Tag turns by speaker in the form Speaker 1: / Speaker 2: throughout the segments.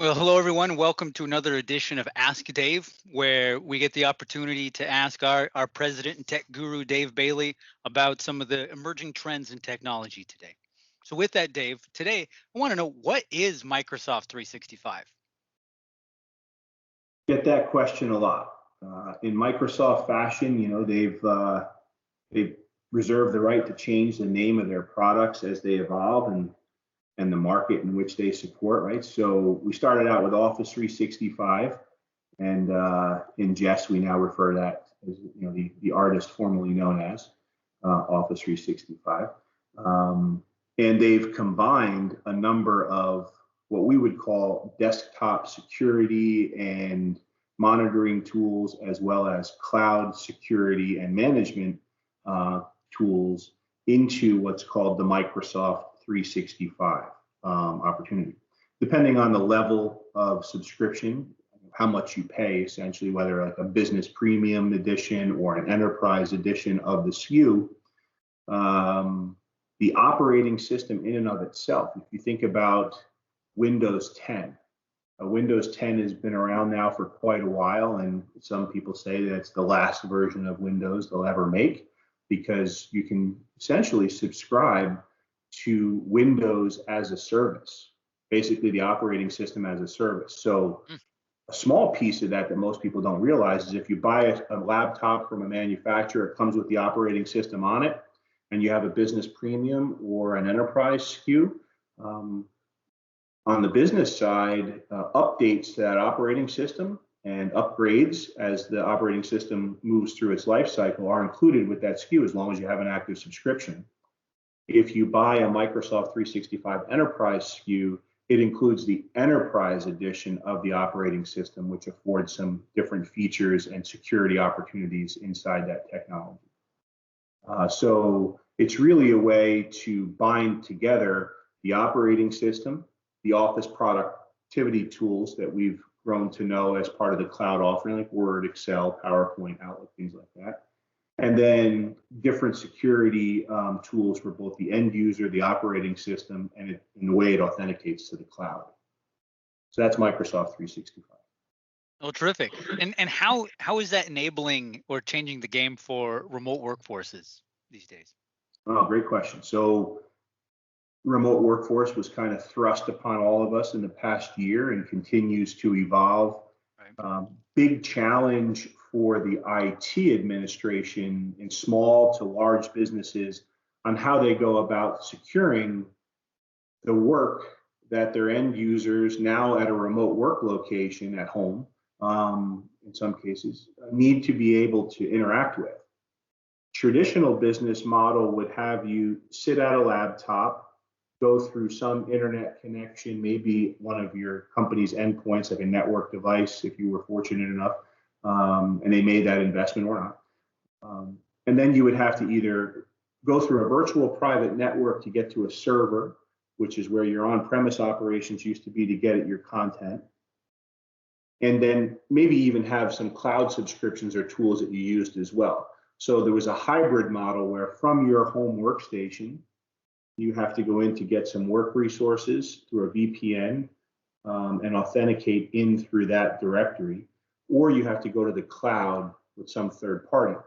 Speaker 1: Well, hello everyone. Welcome to another edition of Ask Dave, where we get the opportunity to ask our president and tech guru, Dave Bailey, about some of the emerging trends in technology today. So with that, Dave, today I want to know, what is Microsoft 365?
Speaker 2: Get that question a lot. In Microsoft fashion, they've reserved the right to change the name of their products as they evolve and the market in which they support, right? So we started out with Office 365, and in jest, we now refer to that as the artist formerly known as Office 365. And they've combined a number of what we would call desktop security and monitoring tools, as well as cloud security and management tools into what's called the Microsoft 365 opportunity. Depending on the level of subscription, how much you pay, essentially, whether like a business premium edition or an enterprise edition of the SKU, the operating system in and of itself, if you think about Windows 10, Windows 10 has been around now for quite a while, and some people say that it's the last version of Windows they'll ever make, because you can essentially subscribe to Windows as a service, basically the operating system as a service. So a small piece of that most people don't realize is if you buy a laptop from a manufacturer, it comes with the operating system on it, and you have a business premium or an enterprise SKU. On the business side, updates to that operating system and upgrades as the operating system moves through its life cycle are included with that SKU as long as you have an active subscription. If you buy a Microsoft 365 Enterprise SKU, it includes the Enterprise edition of the operating system, which affords some different features and security opportunities inside that technology. So it's really a way to bind together the operating system, the Office productivity tools that we've grown to know as part of the cloud offering, like Word, Excel, PowerPoint, Outlook, things like that. And then different security tools for both the end user, the operating system, and the way it authenticates to the cloud. So that's Microsoft 365.
Speaker 1: Oh, terrific. And how is that enabling or changing the game for remote workforces these days?
Speaker 2: Oh, great question. So remote workforce was kind of thrust upon all of us in the past year and continues to evolve. Right. Big challenge for the IT administration in small to large businesses on how they go about securing the work that their end users, now at a remote work location at home, in some cases, need to be able to interact with. Traditional business model would have you sit at a laptop, go through some internet connection, maybe one of your company's endpoints, like a network device, if you were fortunate enough, and they made that investment or not. And then you would have to either go through a virtual private network to get to a server, which is where your on-premise operations used to be to get at your content, and then maybe even have some cloud subscriptions or tools that you used as well. So there was a hybrid model where from your home workstation, you have to go in to get some work resources through a VPN and authenticate in through that directory, or you have to go to the cloud with some third party.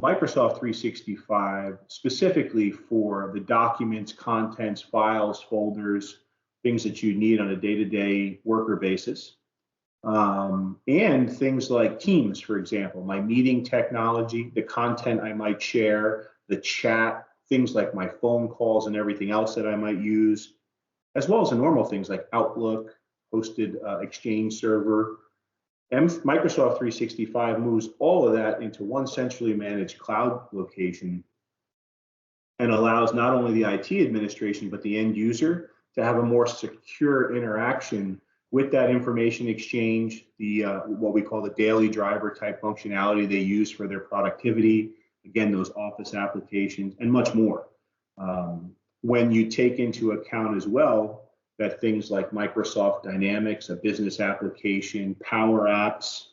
Speaker 2: Microsoft 365, specifically for the documents, contents, files, folders, things that you need on a day-to-day worker basis, and things like Teams, for example, my meeting technology, the content I might share, the chat, things like my phone calls and everything else that I might use, as well as the normal things like Outlook, hosted Exchange server. And Microsoft 365 moves all of that into one centrally managed cloud location and allows not only the IT administration, but the end user to have a more secure interaction with that information exchange, the what we call the daily driver type functionality they use for their productivity, again, those Office applications, and much more. When you take into account as well that things like Microsoft Dynamics, a business application, Power Apps,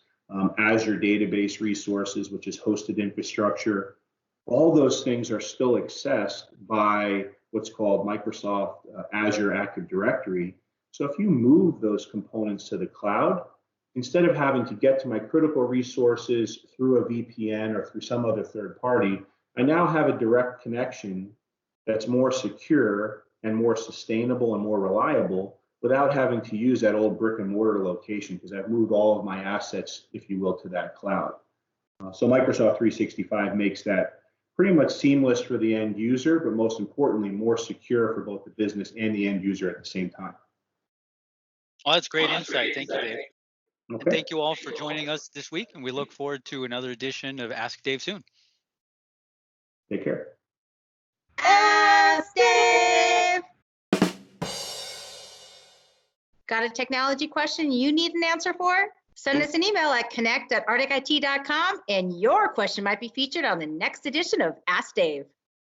Speaker 2: Azure database resources, which is hosted infrastructure, all those things are still accessed by what's called Microsoft Azure Active Directory. So if you move those components to the cloud, instead of having to get to my critical resources through a VPN or through some other third party, I now have a direct connection that's more secure and more sustainable and more reliable without having to use that old brick and mortar location, because I've moved all of my assets, if you will, to that cloud. So Microsoft 365 makes that pretty much seamless for the end user, but most importantly, more secure for both the business and the end user at the same time.
Speaker 1: Oh, that's great insight. Thank you, Dave. And
Speaker 2: Okay,
Speaker 1: thank you all for joining us this week. And we look forward to another edition of Ask Dave soon.
Speaker 2: take care.
Speaker 3: Ask Dave! Got a technology question you need an answer for? Send us an email at connect@arcticit.com and your question might be featured on the next edition of Ask Dave.